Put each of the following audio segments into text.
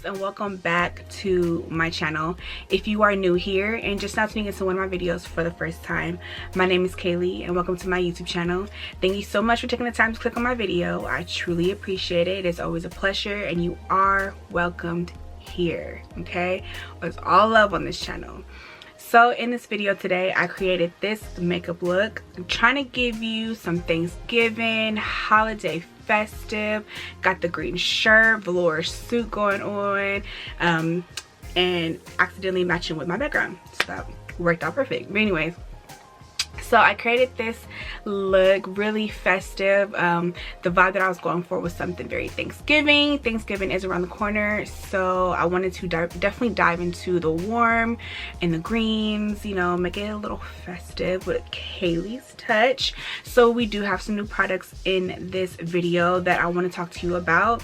loves, and welcome back to my channel. If you are new here and just now tuning into one of my videos for the first time, my name is Kailey and welcome to my YouTube channel. Thank you so much for taking the time to click on my video. I truly appreciate it. It's always a pleasure and you are welcomed here, okay? It's all love on this channel. So in this video today, I created this makeup look. I'm trying to give you some Thanksgiving, holiday festive. Got the green shirt, velour suit going on, and accidentally matching with my background. So that worked out perfect. But anyways, so I created this look, really festive. The vibe that I was going for was something very Thanksgiving. Thanksgiving is around the corner, so I wanted to definitely dive into the warm and the greens, you know, make it a little festive with Kailey's touch. So we do have some new products in this video that I want to talk to you about.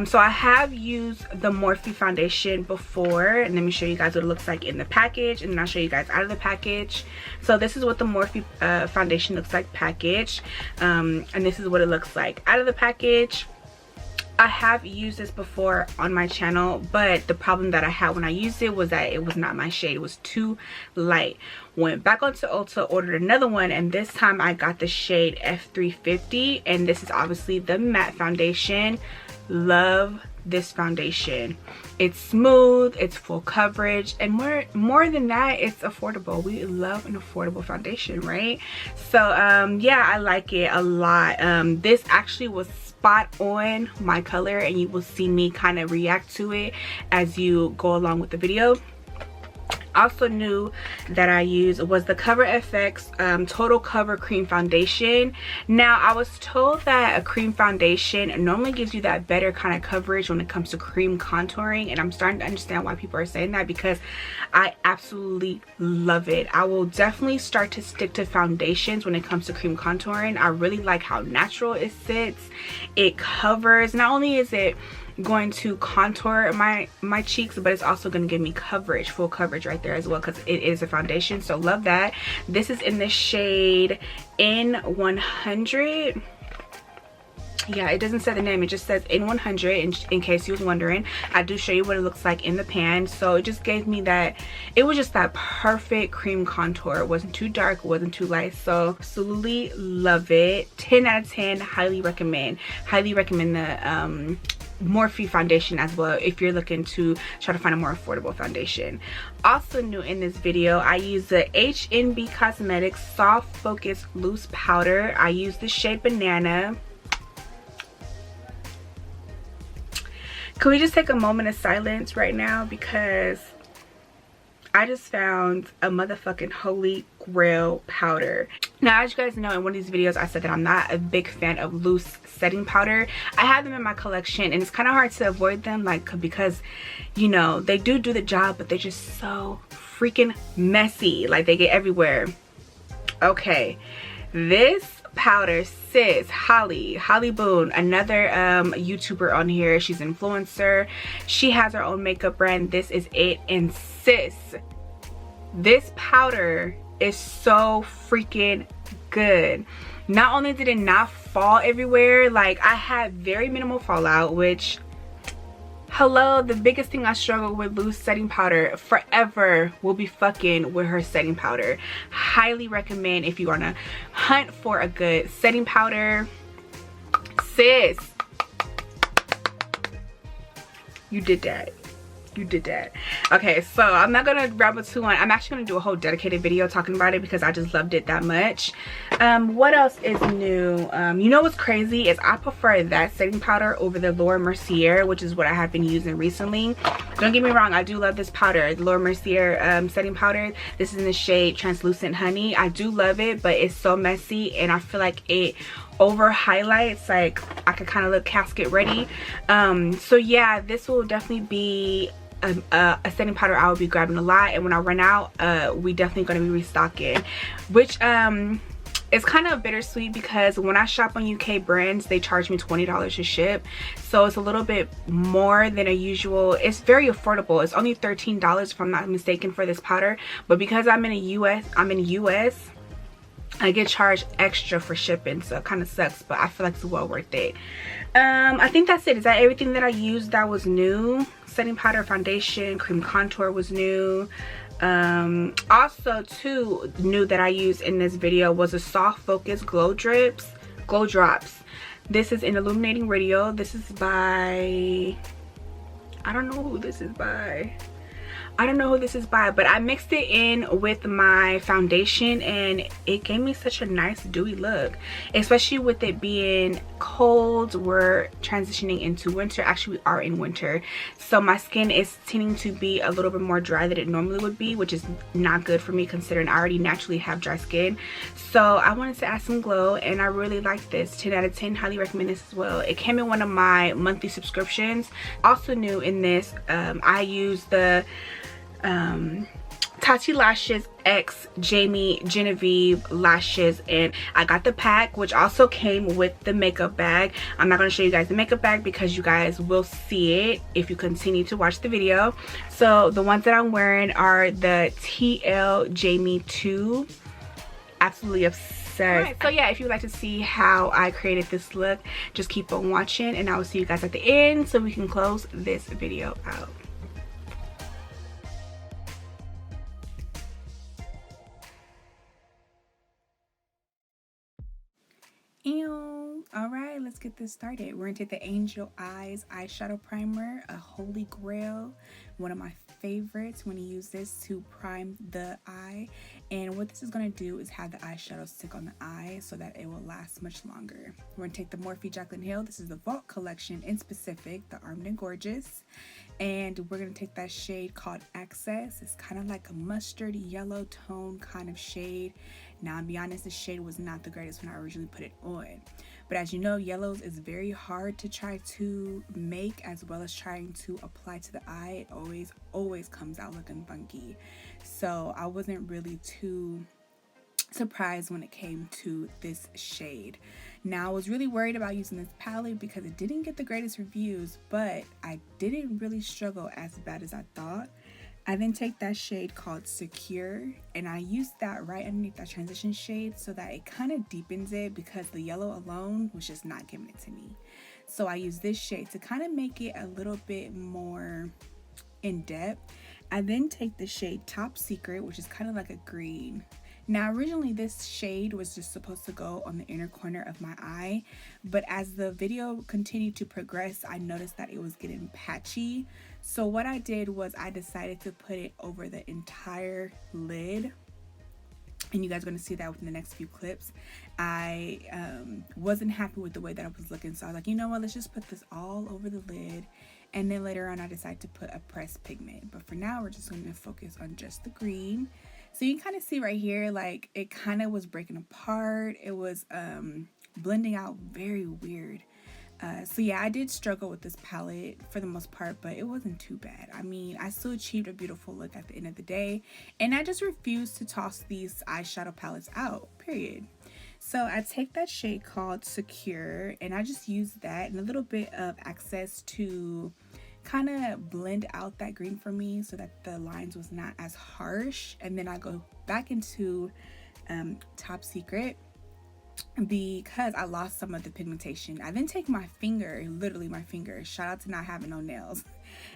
So I have used the Morphe foundation before, and let me show you guys what it looks like in the package, and then I'll show you guys out of the package. So this is what the Morphe foundation looks like packaged, and this is what it looks like out of the package. I have used this before on my channel, but the problem that I had when I used it was that it was not my shade. It was too light. Went back onto Ulta, ordered another one, and this time I got the shade F350, and this is obviously the matte foundation. Love this foundation. It's smooth, it's full coverage, and more than that, it's affordable. We love an affordable foundation, right? So yeah, I like it a lot. This actually was spot on my color, and you will see me kind of react to it as you go along with the video. Also new that I used was the Cover FX Total Cover Cream Foundation. Now I was told that a cream foundation normally gives you that better kind of coverage when it comes to cream contouring, and I'm starting to understand why people are saying that, because I absolutely love it. I will definitely start to stick to foundations when it comes to cream contouring. I really like how natural it sits. It covers, not only is it going to contour my cheeks, but it's also going to give me coverage, full coverage right there as well, because it is a foundation. So love that. This is in the shade N100. Yeah, it doesn't say the name, it just says N100 in case you was wondering. I do show you what it looks like in the pan. So it just gave me that, it was just that perfect cream contour. It wasn't too dark, it wasn't too light. So absolutely love it. 10 out of 10, highly recommend. Highly recommend the Morphe foundation as well if you're looking to try to find a more affordable foundation. Also new in this video, I use the HNB Cosmetics Soft Focus Loose Powder. I use the shade Banana. Can we just take a moment of silence right now, because I just found a motherfucking holy grail powder. Now, as you guys know, in one of these videos I said that I'm not a big fan of loose setting powder. I have them in my collection and it's kind of hard to avoid them, like, because, you know, they do the job, but they're just so freaking messy. Like, they get everywhere. Okay, this powder, sis, Holly Boone, another YouTuber on here. She's an influencer. She has her own makeup brand. This is it, and sis, this powder is so freaking good. Not only did it not fall everywhere, like, I had very minimal fallout, which, hello, the biggest thing I struggle with loose setting powder forever will be fucking with her setting powder. Highly recommend if you want to hunt for a good setting powder. Sis, you did that. You did that. Okay, so I'm not gonna rabble too on. I'm actually gonna do a whole dedicated video talking about it because I just loved it that much. What else is new? You know what's crazy is I prefer that setting powder over the Laura Mercier, which is what I have been using recently. Don't get me wrong, I do love this powder, the Laura Mercier setting powder. This is in the shade Translucent Honey. I do love it, but it's so messy and I feel like it over highlights, like I could kind of look casket ready. So yeah, this will definitely be a setting powder I will be grabbing a lot, and when I run out, we definitely going to be restocking, which it's kind of bittersweet because when I shop on UK brands, they charge me $20 to ship, so it's a little bit more than a usual. It's very affordable. It's only $13 if I'm not mistaken for this powder, but because I'm in the US, I get charged extra for shipping, so it kind of sucks, but I feel like it's well worth it. I think that's it. Is that everything that I used that was new? Setting powder, foundation, cream contour was new. Also too new that I used in this video was a soft focus glow drops. This is an illuminating Rodial. This is by, I don't know who this is by. But I mixed it in with my foundation and it gave me such a nice dewy look, especially with it being cold. We're transitioning into winter. Actually, we are in winter, so my skin is tending to be a little bit more dry than it normally would be, which is not good for me considering I already naturally have dry skin. So I wanted to add some glow and I really like this. 10 out of 10. Highly recommend this as well. It came in one of my monthly subscriptions. Also new in this, I use the Tatti lashes x Genevieve lashes, and I got the pack, which also came with the makeup bag. I'm not going to show you guys the makeup bag because you guys will see it if you continue to watch the video. So the ones that I'm wearing are the TL Jamie 2. Absolutely obsessed. Alright, so yeah, if you'd like to see how I created this look, just keep on watching and I will see you guys at the end so we can close this video out. All right, let's get this started. We're gonna take the Angel Eyes eyeshadow primer, a holy grail, one of my favorites when you use this to prime the eye. And what this is gonna do is have the eyeshadow stick on the eye so that it will last much longer. We're gonna take the Morphe Jaclyn. This is the Vault collection, in specific the Armed and Gorgeous, and we're gonna take that shade called Access. It's kind of like a mustard yellow tone kind of shade. Now, to be honest, the shade was not the greatest when I originally put it on. But as you know, yellows is very hard to try to make as well as trying to apply to the eye. It always comes out looking funky. So I wasn't really too surprised when it came to this shade. Now, I was really worried about using this palette because it didn't get the greatest reviews, but I didn't really struggle as bad as I thought. I then take that shade called Secure and I use that right underneath that transition shade so that it kind of deepens it because the yellow alone was just not giving it to me. So I use this shade to kind of make it a little bit more in depth. I then take the shade Top Secret, which is kind of like a green. Now, originally this shade was just supposed to go on the inner corner of my eye, but as the video continued to progress, I noticed that it was getting patchy. So what I did was I decided to put it over the entire lid, and you guys are going to see that within the next few clips. I wasn't happy with the way that I was looking, so I was like, you know what, let's just put this all over the lid, and then later on I decided to put a pressed pigment. But for now, we're just going to focus on just the green. So you can kind of see right here, like it kind of was breaking apart. It was blending out very weird. So yeah, I did struggle with this palette for the most part, but it wasn't too bad. I mean, I still achieved a beautiful look at the end of the day, and I just refuse to toss these eyeshadow palettes out, period. So I take that shade called Secure and I just use that and a little bit of Access to kind of blend out that green for me so that the lines was not as harsh. And then I go back into Top Secret because I lost some of the pigmentation. I then take my finger, literally my finger, shout out to not having no nails,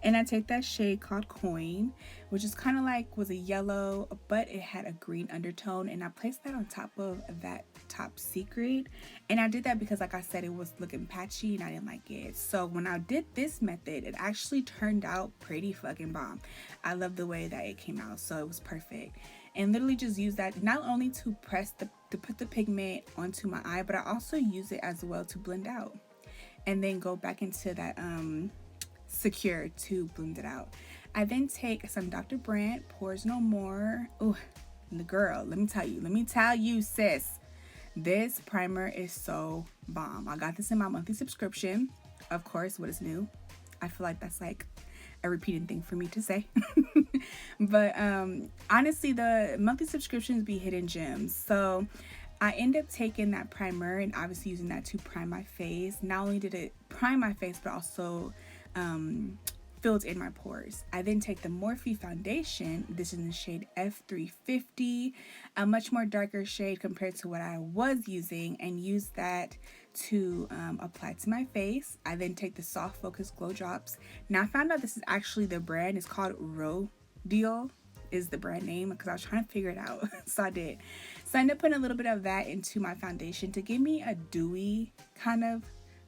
and I take that shade called Coin, which is kind of like was a yellow but it had a green undertone, and I placed that on top of that Top Secret. And I did that because, like I said, it was looking patchy and I didn't like it. So when I did this method, it actually turned out pretty fucking bomb. I love the way that it came out, so it was perfect. And literally just use that not only to put the pigment onto my eye, but I also use it as well to blend out, and then go back into that Secure to blend it out. I then take some Dr. Brandt Pores No More. Oh, the girl, let me tell you sis, this primer is so bomb. I got this in my monthly subscription. Of course, what is new? I feel like that's like a repeating thing for me to say. But honestly, the monthly subscriptions be hidden gems. So I end up taking that primer and obviously using that to prime my face. Not only did it prime my face, but also fills in my pores. I then take the Morphe Foundation. This is in the shade F350, a much more darker shade compared to what I was using, and use that to apply to my face. I then take the Soft Focus Glow Drops. Now I found out this is actually the brand. It's called Rodial is the brand name, because I was trying to figure it out. So I did. So I ended up putting a little bit of that into my foundation to give me a dewy kind of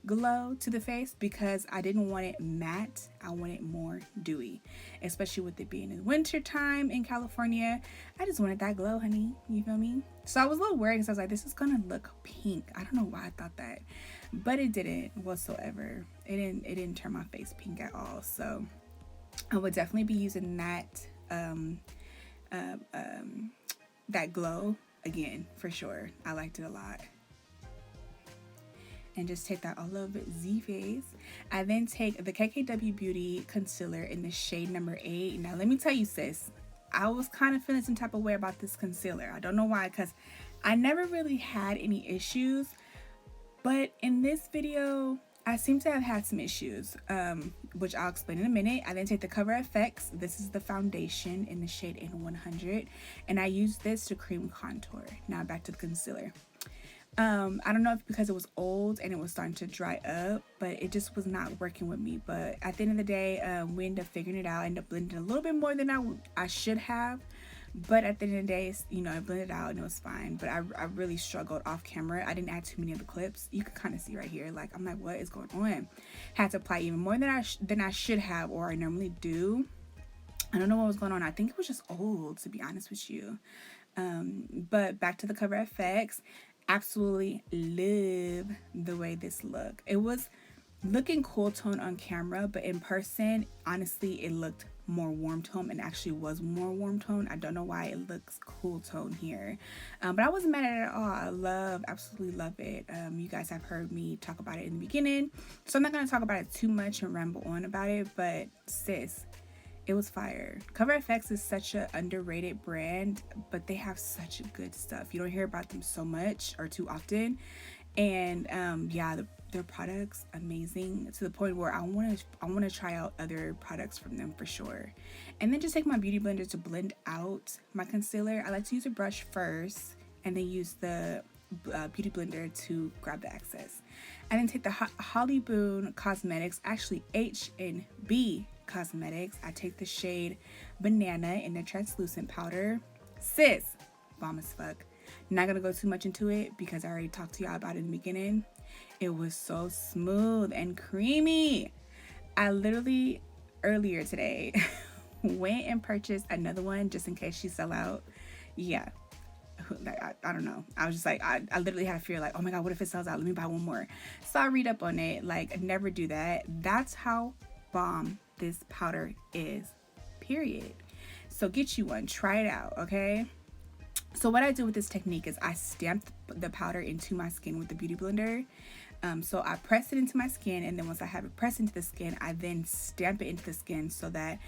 glow to the face, because I didn't want it matte. I want it more dewy, especially with it being in winter time in California. I just wanted that glow, honey. You feel me? So I was a little worried, because I was like, this is gonna look pink. I don't know why I thought that, but it didn't whatsoever. It didn't turn my face pink at all. So I would definitely be using that that glow again for sure. I liked it a lot. And just take that all over the face. I then take the KKW Beauty concealer in the shade number 8. Now let me tell you, sis, I was kind of feeling some type of way about this concealer. I don't know why, because I never really had any issues, but in this video I seem to have had some issues, which I'll explain in a minute. I then take the Cover FX. This is the foundation in the shade N100, and I use this to cream contour. Now back to the concealer. I don't know if because it was old and it was starting to dry up, but it just was not working with me. But at the end of the day, we ended up figuring it out. I ended up blending a little bit more than I should have. But at the end of the day, you know, I blended out and it was fine. But I really struggled off camera. I didn't add too many of the clips. You can kind of see right here. Like, I'm like, what is going on? Had to apply even more than I should have, or I normally do. I don't know what was going on. I think it was just old, to be honest with you. But back to the Cover FX. Absolutely love the way this looked. It was looking cool tone on camera, but in person, honestly, it looked more warm tone, and actually was more warm tone. I don't know why it looks cool tone here, but I wasn't mad at it at all. Absolutely love it. You guys have heard me talk about it in the beginning, so I'm not going to talk about it too much and ramble on about it, but sis, it was fire. Cover FX is such an underrated brand, but they have such good stuff. You don't hear about them so much or too often. And yeah, their products amazing, to the point where I want to try out other products from them for sure. And then just take my beauty blender to blend out my concealer. I like to use a brush first and then use the beauty blender to grab the excess. And then take the HNB Cosmetics, actually HNB Cosmetics. I take the shade Banana in the translucent powder. Sis, bomb as fuck. Not gonna go too much into it because I already talked to y'all about it in the beginning. It was so smooth and creamy. I literally earlier today went and purchased another one just in case she sell out. Yeah, I don't know. I was just like, I literally had a fear like, oh my god, what if it sells out? Let me buy one more. So I read up on it. Like, never do that. That's how bomb this powder is, period. So get you one, try it out, okay? So what I do with this technique is I stamp the powder into my skin with the beauty blender. So I press it into my skin, and then once I have it pressed into the skin, I then stamp it into the skin so that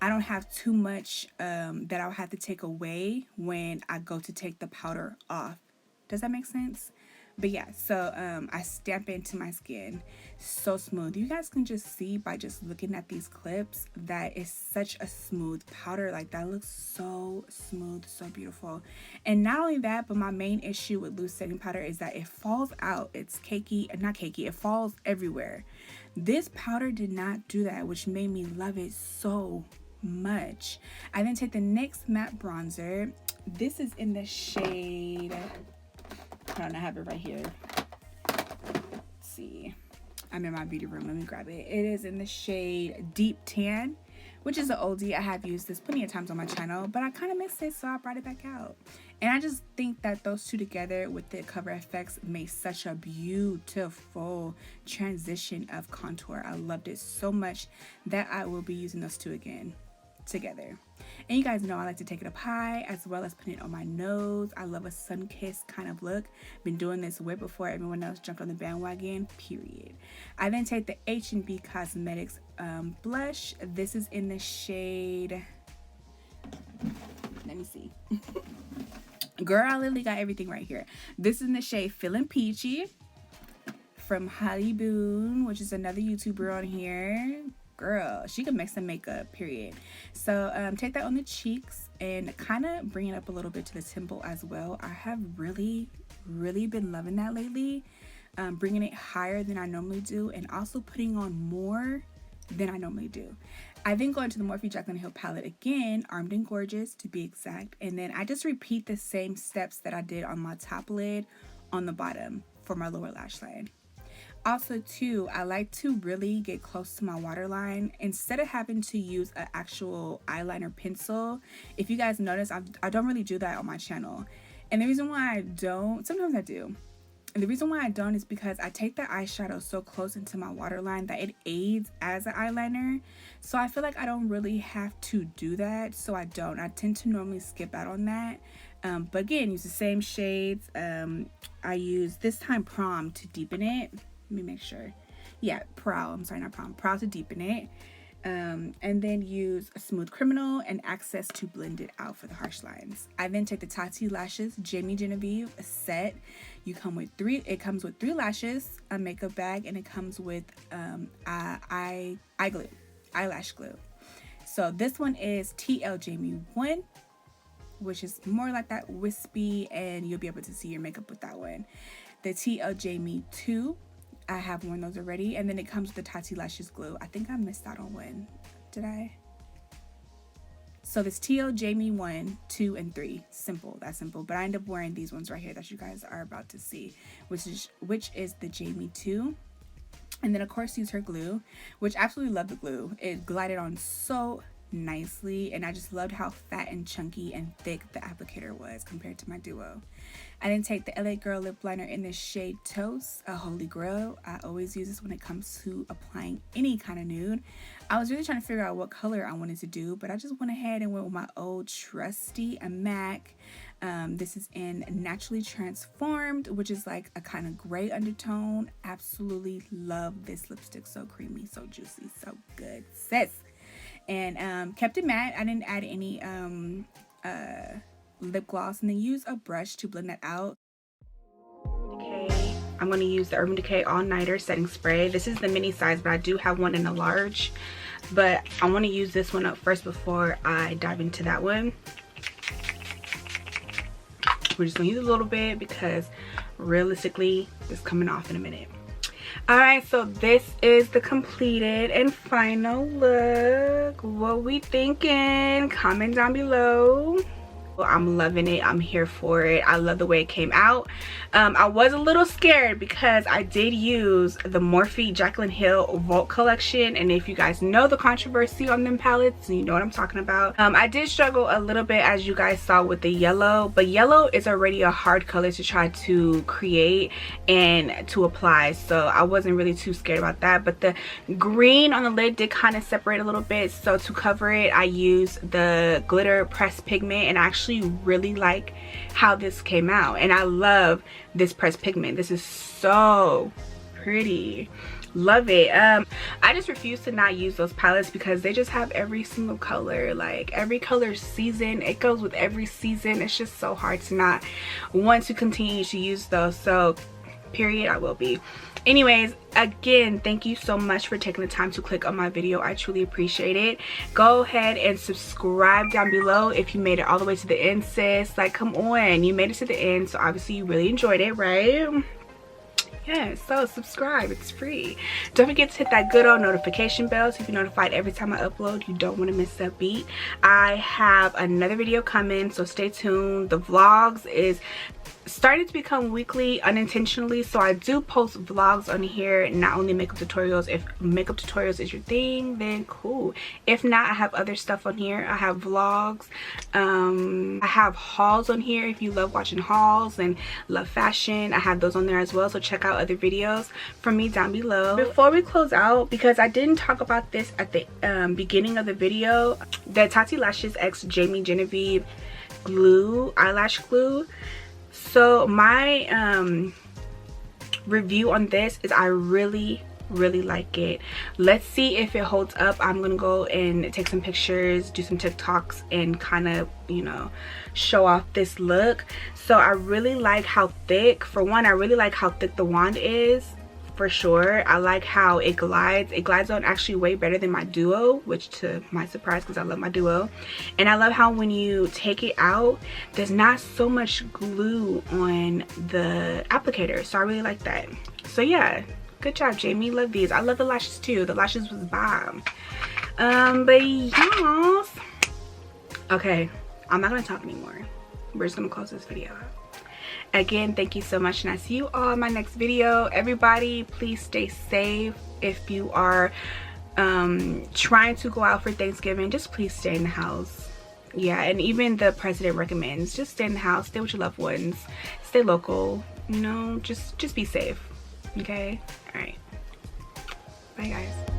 I don't have too much that I'll have to take away when I go to take the powder off. Does that make sense? But yeah, so I stamp it into my skin. So smooth. You guys can just see by just looking at these clips that it's such a smooth powder. Like, that looks so smooth, so beautiful. And not only that, but my main issue with loose setting powder is that it falls out. It's cakey, not cakey, it falls everywhere. This powder did not do that, which made me love it so much. I then take the NYX matte bronzer. This is in the shade, I don't know, I have it right here. Let's see. I'm in my beauty room. Let me grab it. It is in the shade Deep Tan, which is an oldie. I have used this plenty of times on my channel, but I kind of missed it, so I brought it back out. And I just think that those two together with the Cover FX made such a beautiful transition of contour. I loved it so much that I will be using those two again together. And you guys know I like to take it up high as well as put it on my nose. I love a sun-kissed kind of look. Been doing this way before everyone else jumped on the bandwagon, period. I then take the HNB Cosmetics blush. This is in the shade, let me see. Girl, I literally got everything right here. This is in the shade Feeling Peachy from HNB, which is another YouTuber on here. girl, she can make some makeup, period. So take that on the cheeks and kind of bring it up a little bit to the temple as well. I have really been loving that lately, bringing it higher than I normally do, and also putting on more than I normally do. I then go into the Morphe Jaclyn Hill palette again, Armed and Gorgeous to be exact, and then I just repeat the same steps that I did on my top lid on the bottom for my lower lash line. Also too, I like to really get close to my waterline instead of having to use an actual eyeliner pencil. If you guys notice, I don't really do that on my channel, and the reason why I don't, sometimes I do, and the reason why I don't is because I take the eyeshadow so close into my waterline that it aids as an eyeliner. So I feel like I don't really have to do that, so I don't. I tend to normally skip out on that. But again, use the same shades. I use this time Prom to deepen it. Let me make sure. Yeah, Prowl. I'm sorry, not Prom. Prowl to deepen it. And then use a Smooth Criminal and Access to blend it out for the harsh lines. I then take the Tatti Lashes Jamie Genevieve set. It comes with 3 lashes, a makeup bag, and it comes with eye glue, eyelash glue. So this one is TL Jamie 1, which is more like that wispy, and you'll be able to see your makeup with that one. The TL Jamie 2, I have worn those already, and then it comes with the Tatti Lashes glue. I think I missed out on one. Did I? So this TL Jamie 1, 2, and 3. Simple. That's simple. But I end up wearing these ones right here that you guys are about to see, which is the Jamie 2. And then of course use her glue, which I absolutely love the glue. It glided on so nicely, and I just loved how fat and chunky and thick the applicator was compared to my duo. I then take the LA Girl lip liner in the shade Toast, a holy grail. I always use this when it comes to applying any kind of nude. I was really trying to figure out what color I wanted to do, but I just went ahead and went with my old trusty MAC. This is in Naturally Transformed, which is like a kind of gray undertone. Absolutely love this lipstick. So creamy, so juicy, so good, sis. And kept it matte. I didn't add any lip gloss, and then use a brush to blend that out. Okay, I'm going to use the Urban Decay All Nighter setting spray. This is the mini size, but I do have one in a large, but I want to use this one up first before I dive into that one. We're just going to use a little bit because realistically it's coming off in a minute. Alright, so this is the completed and final look. What we thinking? Comment down below. I'm loving it. I'm here for it. I love the way it came out. I was a little scared because I did use the Morphe Jaclyn Hill Vault collection, and if you guys know the controversy on them palettes, you know what I'm talking about. I did struggle a little bit, as you guys saw, with the yellow, but yellow is already a hard color to try to create and to apply, so I wasn't really too scared about that. But the green on the lid did kind of separate a little bit, so to cover it I used the glitter pressed pigment, and I actually really like how this came out, and I love this pressed pigment. This is so pretty. Love it. I just refuse to not use those palettes because they just have every single color, like every color season. It goes with every season. It's just so hard to not want to continue to use those. So period, I will be. Anyways, again, thank you so much for taking the time to click on my video. I truly appreciate it. Go ahead and subscribe down below if you made it all the way to the end, sis. Like, come on, you made it to the end, so obviously you really enjoyed it, right? Yeah, so subscribe, it's free. Don't forget to hit that good old notification bell so you can be notified every time I upload. You don't want to miss that beat. I have another video coming, so stay tuned. The vlogs is started to become weekly unintentionally, so I do post vlogs on here, not only makeup tutorials. If makeup tutorials is your thing, then cool. If not, I have other stuff on here. I have vlogs, I have hauls on here if you love watching hauls and love fashion. I have those on there as well, so check out other videos from me down below. Before we close out, because I didn't talk about this at the beginning of the video, the Tatti Lashes X Jamie Genevieve glue, eyelash glue. So my review on this is I really like it. Let's see if it holds up. I'm gonna go and take some pictures, do some TikToks, and kind of, you know, show off this look. So I really like how thick, for one, I really like how thick the wand is. for sure. I like how it glides on actually way better than my duo, which to my surprise, because I love my duo. And I love how when you take it out, there's not so much glue on the applicator, so I really like that. So yeah, good job, Jamie. Love these. I love the lashes too. The lashes was bomb. But yes, okay, I'm not gonna talk anymore. We're just gonna close this video out. Again, thank you so much, and I see you all in my next video. Everybody, please stay safe. If you are trying to go out for Thanksgiving, just please stay in the house. Yeah, and even the president recommends just stay in the house, stay with your loved ones, stay local, you know, just be safe. Okay, all right, bye guys.